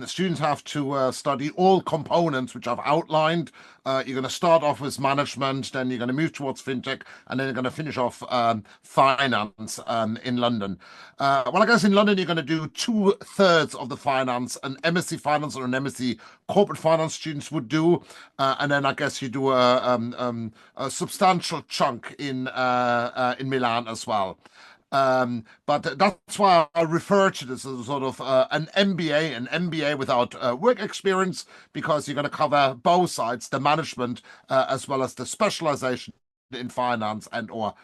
Students have to study all components which I've outlined. You're going to start off with management, then you're going to move towards fintech, and then you're going to finish off finance in London. Well, I guess in London, you're going to do 2/3 of the finance, an MSc finance or an MSc corporate finance students would do. And then I guess you do a substantial chunk in Milan as well. But that's why I refer to this as sort of an MBA without work experience, because you're going to cover both sides, the management as well as the specialization in finance and fintech,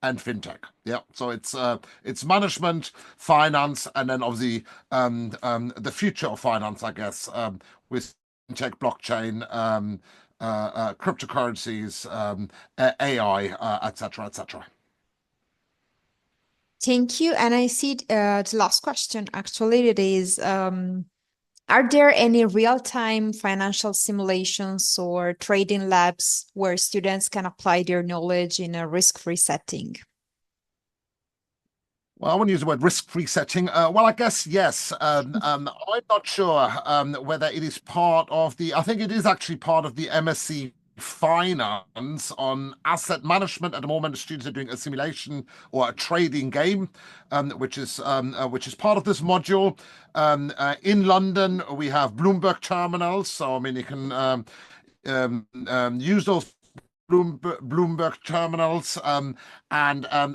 and fintech. Yeah, so it's management, finance, and then obviously the future of finance, I guess, with fintech, blockchain, cryptocurrencies, AI, etc., etc. Thank you. And I see the last question, actually, it is, are there any real-time financial simulations or trading labs where students can apply their knowledge in a risk-free setting? Well, I want to use the word risk-free setting. Well, I guess yes. I'm not sure whether it is part of I think it is actually part of the MSc finance on asset management. At the moment, the students are doing a simulation or a trading game, which is part of this module. In London, we have Bloomberg terminals, so I mean you can use those Bloomberg terminals, and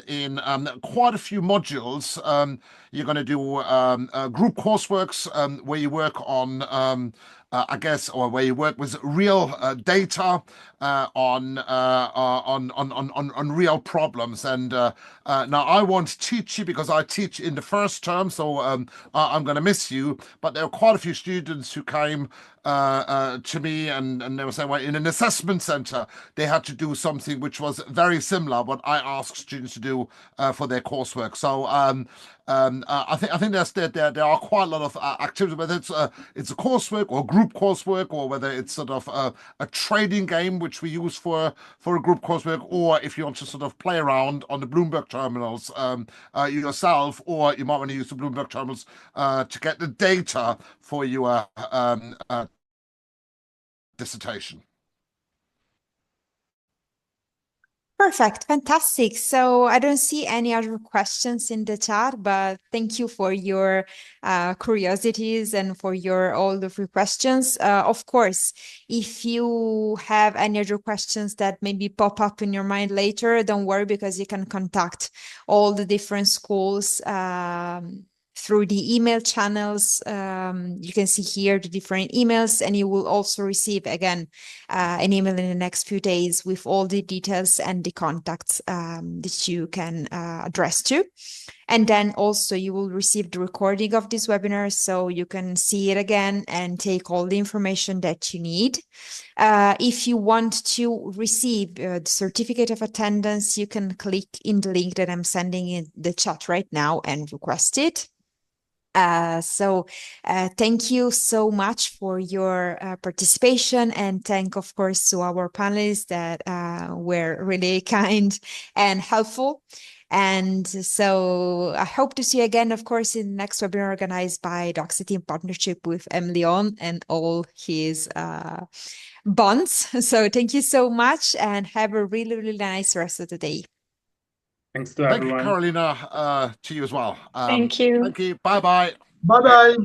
in quite a few modules, you're going to do group courseworks where you work on I guess, or where you work with real data on real problems. And now I won't teach you because I teach in the first term, so I'm going to miss you. But there are quite a few students who came to me and they were saying, well, in an assessment center, they had to do something which was very similar what I asked students to do for their coursework. So I think there are quite a lot of activities, whether it's a coursework or group coursework, or whether it's sort of a trading game which we use for a group coursework, or if you want to sort of play around on the Bloomberg terminals yourself, or you might want to use the Bloomberg terminals to get the data for your dissertation. Perfect. Fantastic. So I don't see any other questions in the chat, but thank you for your curiosities and for all of your questions. Of course, if you have any other questions that maybe pop up in your mind later, don't worry, because you can contact all the different schools through the email channels. You can see here the different emails, and you will also receive again an email in the next few days with all the details and the contacts that you can address to. And then also you will receive the recording of this webinar, so you can see it again and take all the information that you need. If you want to receive the certificate of attendance, you can click in the link that I'm sending in the chat right now and request it. So thank you so much for your participation, and thank, of course, to our panelists that were really kind and helpful. And so I hope to see you again, of course, in the next webinar organized by Doxity in partnership with emlyon and all his bonds. So thank you so much, and have a really, really nice rest of the day. Thanks to everyone. Thank you, Carolina, to you as well. Thank you. Thank you. Bye-bye. Bye-bye.